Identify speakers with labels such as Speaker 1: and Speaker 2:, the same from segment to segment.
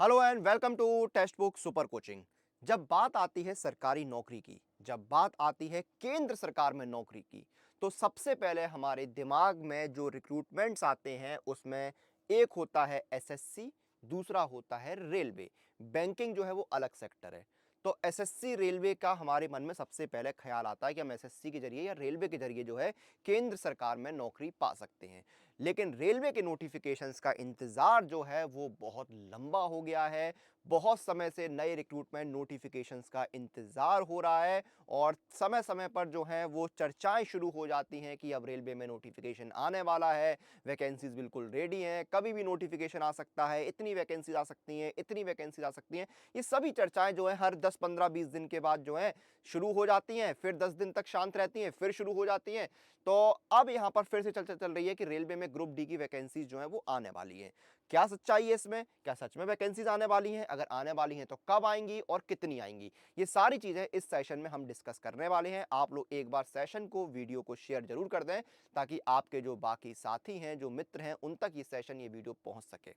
Speaker 1: Hello and welcome to textbook super coaching. जब बात आती है सरकारी नौकरी की, जब बात आती है केंद्र सरकार में नौकरी की, तो सबसे पहले हमारे दिमाग में जो रिक्रूटमेंट्स आते हैं उसमें एक होता है एसएससी, दूसरा होता है रेलवे। बैंकिंग जो है वो अलग सेक्टर है। तो एसएससी रेलवे का हमारे मन में सबसे पहले ख्याल आता है कि हम एसएससी के जरिए या रेलवे के जरिए जो है केंद्र सरकार में नौकरी पा सकते हैं। लेकिन रेलवे के नोटिफिकेशंस का इंतज़ार जो है वो बहुत लंबा हो गया है। बहुत समय से नए रिक्रूटमेंट नोटिफिकेशंस का इंतज़ार हो रहा है और समय-समय पर जो है वो चर्चाएँ शुरू हो जाती हैं कि अब रेलवे में नोटिफिकेशन आने वाला है, वैकेंसीज़ बिल्कुल रेडी हैं, कभी भी नोटिफिकेशन आ सकता है, इतनी वैकेंसीज़ आ सकती हैं, इतनी वैकेंसीज़ आ सकती हैं। ये सभी चर्चाएँ जो हैं हर 10, 15, 20 दिन के बाद जो है शुरू हो जाती हैं, फिर 10 दिन तक शांत रहती हैं, फिर शुरू हो जाती हैं। तो अब यहाँ पर फिर से चल रही है कि रेलवे में ग्रुप डी की वैकेंसीज जो है वो आने वाली है। क्या सच्चाई है इसमें? क्या सच में वैकेंसीज आने वाली हैं? अगर आने वाली हैं तो कब आएंगी और कितनी आएंगी? ये सारी चीजें इस सेशन में हम डिस्कस करने वाले हैं। आप लोग एक बार सेशन को, वीडियो को शेयर जरूर कर दें ताकि आपके जो बाकी साथी हैं, जो मित्र हैं, उन तक ये सेशन, ये वीडियो पहुंच सके।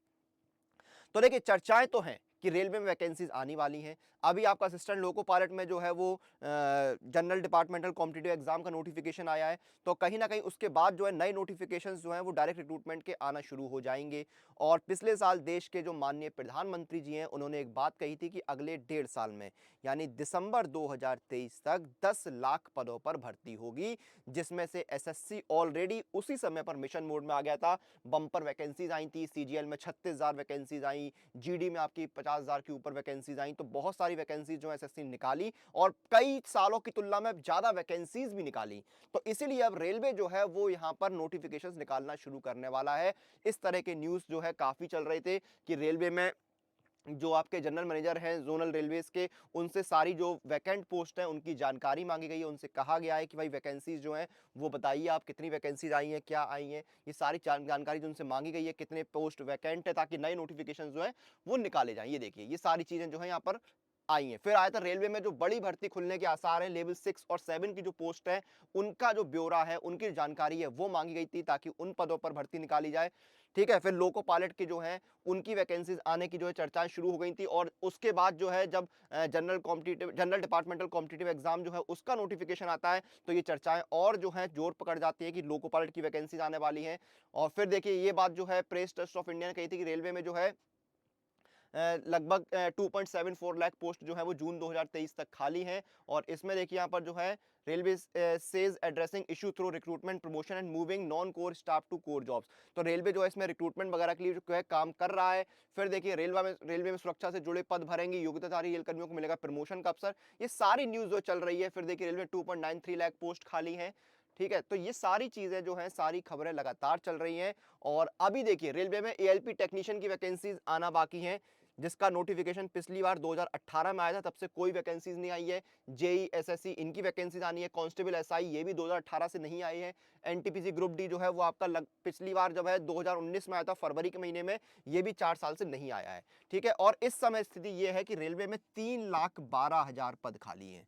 Speaker 1: तो देखिए, चर्चाएं तो हैं कि रेलवे में वैकेंसीज आने वाली हैं। अभी आपका असिस्टेंट लोको पायलट में जो है वो जनरल डिपार्टमेंटल कॉम्पिटिटिव एग्जाम का नोटिफिकेशन आया है। तो कहीं ना कहीं उसके बाद जो है नए नोटिफिकेशंस जो हैं वो डायरेक्ट रिक्रूटमेंट के आना शुरू हो जाएंगे। और पिछले साल देश के जो माननीय प्रधानमंत्री जी हैं उन्होंने एक बात कही थी कि अगले 1.5 साल में, यानी दिसंबर 2023 तक 10 लाख पदों पर भर्ती होगी, जिसमें से एसएससी ऑलरेडी उसी समय पर मिशन मोड में आ गया था। बम्पर वैकेंसीज आई थी, सीजीएल में 36,000 वैकेंसीज आई, जीडी में आपकी 50,000 के ऊपर वैकेंसीज आई। तो बहुत सारी वैकेंसीज जो एसएससी ने निकाली और कई सालों की तुलना में ज्यादा वैकेंसीज भी निकाली। तो इसीलिए अब रेलवे जो है वो यहां पर नोटिफिकेशंस निकालना शुरू करने वाला है। इस तरह के न्यूज जो है काफी चल रहे थे कि रेलवे में जो आपके जनरल मैनेजर हैं जोनल रेलवेज के, उनसे सारी जो वैकेंट पोस्ट हैं उनकी जानकारी मांगी गई है। उनसे कहा गया है कि भाई वैकेंसीज जो हैं वो बताइए, आप कितनी वैकेंसीज आई हैं, क्या आई हैं। ये सारी जानकारी जो उनसे मांगी गई है, कितने पोस्ट वैकेंट है, ताकि नए नोटिफिकेशन जो है वो निकाले जाएं। ये देखिए, ये सारी चीजें जो है यहाँ पर आई हैं। फिर आया था रेलवे में जो बड़ी भर्ती खुलने के आसार हैं, लेवल 6 और 7 की जो पोस्ट है उनका जो ब्यौरा है, उनकी जानकारी है वो मांगी गई थी ताकि उन पदों पर भर्ती निकाली जाए। ठीक है। फिर लोको पायलट की जो है उनकी वैकेंसीज आने की जो है चर्चाएं शुरू हो गई थी। और उसके बाद जो है जब जनरल डिपार्टमेंटल कॉम्पिटिटिव एग्जाम जो है उसका नोटिफिकेशन आता है तो ये चर्चाएं और जो है जोर पकड़ जाती है कि लोको पायलट की वैकेंसीज आने वाली हैं। और फिर देखिए, ये बात जो है प्रेस ट्रस्ट ऑफ इंडिया ने कही थी कि रेलवे में जो है लगभग 2.74 लाख पोस्ट जो है वो जून 2023 तक खाली हैं। और इसमें देखिए यहाँ पर जो है railway says addressing issue through recruitment promotion and moving non core staff to core jobs. तो रेलवे जो है इसमें रिक्रूटमेंट वगैरह के लिए जो है काम कर रहा है। फिर देखिए, रेलवे में सुरक्षा से जुड़े पद भरेंगे, योग्यताधारी रेल कर्मियों को मिलेगा प्रमोशन का अवसर। ये सारी न्यूज जो चल रही है। फिर देखिए, रेलवे 2.93 लाख पोस्ट खाली हैं। ठीक है। तो ये सारी चीजें जो हैं, सारी खबरें लगातार चल रही हैं। और अभी देखिए, रेलवे में एएलपी टेक्नीशियन की वैकेंसीज आना बाकी हैं, जिसका नोटिफिकेशन पिछली बार 2018 में आया था, तब से कोई वैकेंसीज नहीं आई है। जेई एसएससी इनकी वैकेंसीज आनी है। कांस्टेबल एसआई ये भी 2018 से नहीं आई है। एनटीपीसी ग्रुप डी जो है वो आपका पिछली बार जब है 2019 में आया था, फरवरी के महीने में, ये भी 4 साल से नहीं आया है। ठीक है। और इस समय स्थिति ये है कि रेलवे में 3,12,000 पद खाली हैं।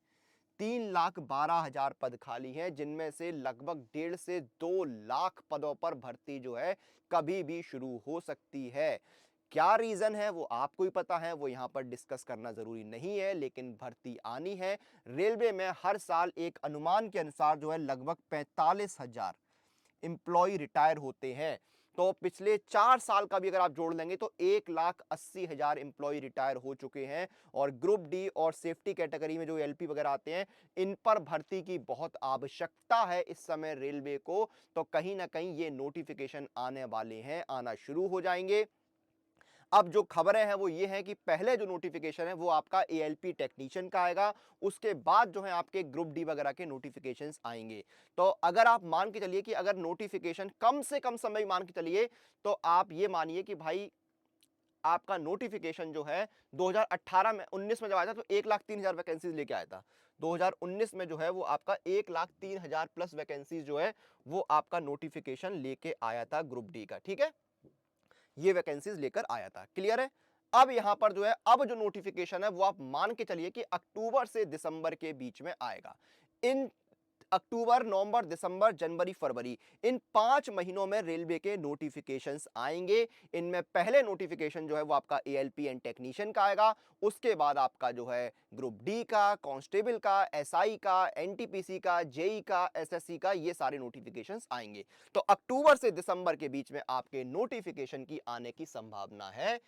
Speaker 1: 3,12,000 पद खाली हैं, जिनमें से लगभग 1.5 से 2 लाख पदों पर भर्ती जो है कभी भी शुरू हो सकती है। क्या रीजन है वो आपको ही पता है, वो यहां पर डिस्कस करना जरूरी नहीं है, लेकिन भर्ती आनी है। रेलवे में हर साल एक अनुमान के अनुसार जो है लगभग 45,000 एम्प्लॉय रिटायर होते हैं। तो पिछले 4 साल का भी अगर आप जोड़ लेंगे तो 1,80,000 एम्प्लॉय रिटायर हो चुके हैं। और ग्रुप डी और सेफ्टी कैटेगरी में जो एलपी वगैरह आते हैं, इन पर भर्ती की बहुत आवश्यकता है इस समय रेलवे को। तो कहीं ना कहीं ये नोटिफिकेशन आने वाले हैं, आना शुरू हो जाएंगे। अब जो खबरें हैं वो ये है कि पहले जो नोटिफिकेशन है वो आपका एएलपी टेक्नीशियन का आएगा, उसके बाद जो है आपके ग्रुप डी वगैरह के नोटिफिकेशंस आएंगे। तो अगर आप मान के चलिए कि अगर नोटिफिकेशन कम से कम समय मान के चलिए, तो आप ये मानिए कि भाई आपका नोटिफिकेशन जो है 2018 में 19 में जब आया था तो 1,03,000 वैकेंसीज लेके आया था। 2019 में जो है वो आपका 1,03,000 प्लस वैकेंसीज जो है वो आपका नोटिफिकेशन लेके आया था ग्रुप डी का। ठीक है। ये वैकेंसीज लेकर आया था। क्लियर है। अब यहां पर जो है, अब जो नोटिफिकेशन है वो आप मान के चलिए कि अक्टूबर से दिसंबर के बीच में आएगा। इन अक्टूबर, नवंबर, दिसंबर, जनवरी, फरवरी, इन 5 महीनों में रेलवे के नोटिफिकेशंस आएंगे। इनमें पहले नोटिफिकेशन जो है वो आपका एएलपी एंड टेक्नीशियन का आएगा, उसके बाद आपका जो है ग्रुप डी का, कांस्टेबल का, एसआई का, एनटीपीसी का, जेई का, एसएससी का, ये सारे नोटिफिकेशंस आएंगे। तो अक्टूबर से दिसंबर के बीच में आपके नोटिफिकेशन की आने की संभावना है।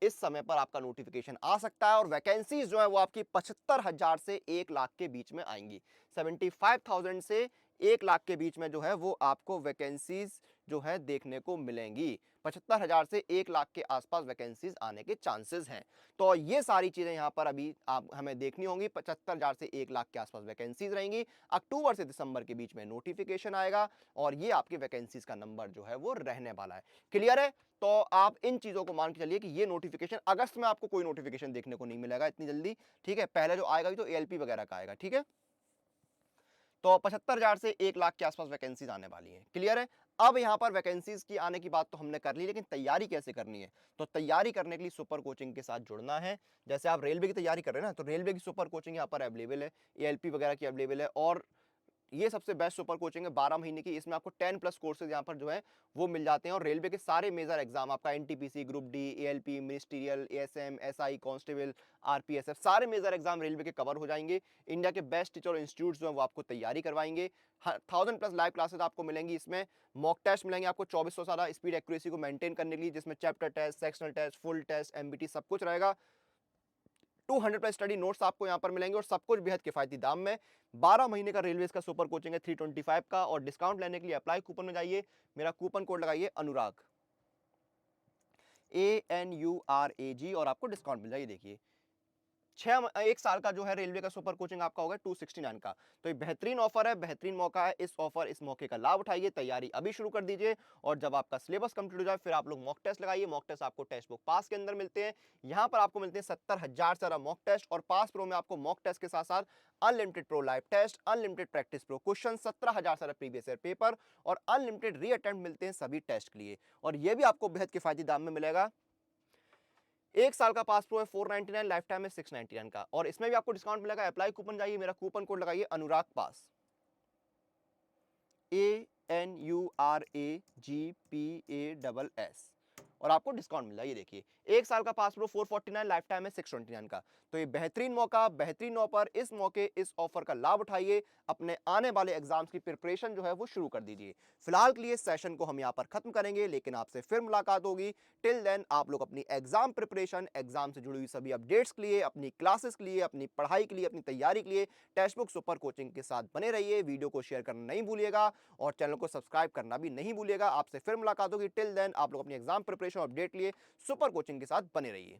Speaker 1: इस समय पर आपका नोटिफिकेशन आ सकता है और वैकेंसीज जो है वो आपकी 75,000 से 1 लाख के बीच में आएंगी। 75,000 से 1 लाख के बीच में जो है वो आपको वैकेंसीज जो है देखने को मिलेंगी। 75,000 से 1 लाख के आसपास वैकेंसीज आने के चांसेस हैं। तो ये सारी चीजें यहाँ पर अभी आप हमें देखनी होंगी। 75,000 से 1 लाख के आसपास वैकेंसीज रहेंगी। अक्टूबर से दिसंबर के बीच में नोटिफिकेशन आएगा और ये आपके वैकेंसीज का नंबर जो है वो रहने वाला है। क्लियर है? तो आप इन चीजों को मान के चलिए कि ये नोटिफिकेशन अगस्त में आपको कोई नोटिफिकेशन देखने को नहीं मिलेगा इतनी जल्दी। ठीक है, पहले जो आएगा भी तो एएलपी वगैरह का आएगा। ठीक है, तो 75,000 से 1 लाख के आसपास वैकेंसीज आने वाली हैं। क्लियर है? अब यहां पर वैकेंसीज की आने की बात तो हमने कर ली, लेकिन तैयारी कैसे करनी है? तो तैयारी करने के लिए सुपर कोचिंग के साथ जुड़ना है। जैसे आप रेलवे की तैयारी कर रहे हैं ना, तो रेलवे की सुपर कोचिंग यहाँ पर अवेलेबल है, एएलपी वगैरह की अवेलेबल है और ये सबसे बेस्ट सुपर कोचिंग है 12 महीने की। इसमें आपको 10 प्लस कोर्सेज यहाँ पर जो है वो मिल जाते हैं और रेलवे के सारे मेजर एग्जाम आपका NTPC, group D, ALP, ministerial, ASM, SI, constable, RPSF, सारे मेजर एग्जाम रेलवे के कवर हो जाएंगे। इंडिया के बेस्ट टीचर इंस्टीट्यूट जो है वो आपको तैयारी करवाएंगे। 1000 प्लस लाइव क्लासेस आपको मिलेंगी। इसमें मॉक टेस्ट मिलेंगे आपको 2400 सारा स्पीड एक्यूरेसी को मेंटेन करने के लिए, जिसमें chapter test, sectional test, full test, MBT सब कुछ रहेगा। 200 प्लस स्टडी नोट्स आपको यहां पर मिलेंगे और सब कुछ बेहद किफायती दाम में। 12 महीने का रेलवे का सुपर कोचिंग है 325 का और डिस्काउंट लेने के लिए अप्लाई कूपन में जाइए, मेरा कूपन कोड लगाइए अनुराग, ANURAG, और आपको डिस्काउंट मिल जाइए। देखिए 1 साल का जो है रेलवे का सुपर कोचिंग आपका होगा 269 का। तो ये बेहतरीन ऑफर है, बेहतरीन मौका है। इस मौके का लाभ उठाइए, तैयारी अभी शुरू कर दीजिए और जब आपका सिलेबस कंप्लीट हो जाए फिर आप लोग मॉक टेस्ट लगाइए। मॉक टेस्ट आपको टेक्स्ट बुक पास के अंदर मिलते हैं। यहाँ पर आपको मिलते हैं 70,000 सारा मॉक टेस्ट और पास प्रो में आपको मॉक टेस्ट के साथ साथ unlimited pro live test, unlimited practice pro question, 17,000 सारा प्रीवियस ईयर पेपर और अनलिमिटेड री अटेम्प्ट मिलते हैं सभी टेस्ट के लिए। और ये भी आपको बेहद किफायती दाम में मिलेगा। 1 साल का पास प्रो है 499, लाइफ टाइम है 699 का और इसमें भी आपको डिस्काउंट मिलेगा। अप्लाई कूपन जाइए, मेरा कूपन कोड लगाइए अनुराग पास, ANURAGPASS, और आपको डिस्काउंट मिल जाएगी। देखिए 1 साल का पास प्रो 449, लाइफ टाइम है 629 का। तो ये बेहतरीन मौका, बेहतरीन ऑफर, इस मौके इस ऑफर का लाभ उठाइए। अपने आने वाले एग्जाम्स की प्रिपरेशन जो है वो शुरू कर दीजिए। फिलहाल के लिए सेशन को हम यहाँ पर खत्म करेंगे, लेकिन आपसे फिर मुलाकात होगी। टिल देन आप लोग अपनी एग्जाम प्रिपरेशन, एग्जाम से जुड़ी हुई सभी अपडेट्स के लिए, अपनी क्लासेस के लिए, अपनी पढ़ाई के लिए, अपनी तैयारी के लिए टेक्स्ट बुक सुपर कोचिंग के साथ बने रहिए। वीडियो को शेयर करना नहीं भूलिएगा और चैनल को सब्सक्राइब करना भी नहीं भूलिएगा। आपसे फिर मुलाकात होगी। टिल देन आप लोग अपनी एग्जाम प्रिपरेशन अपडेट लिए सुपर कोचिंग के साथ बने रहिए।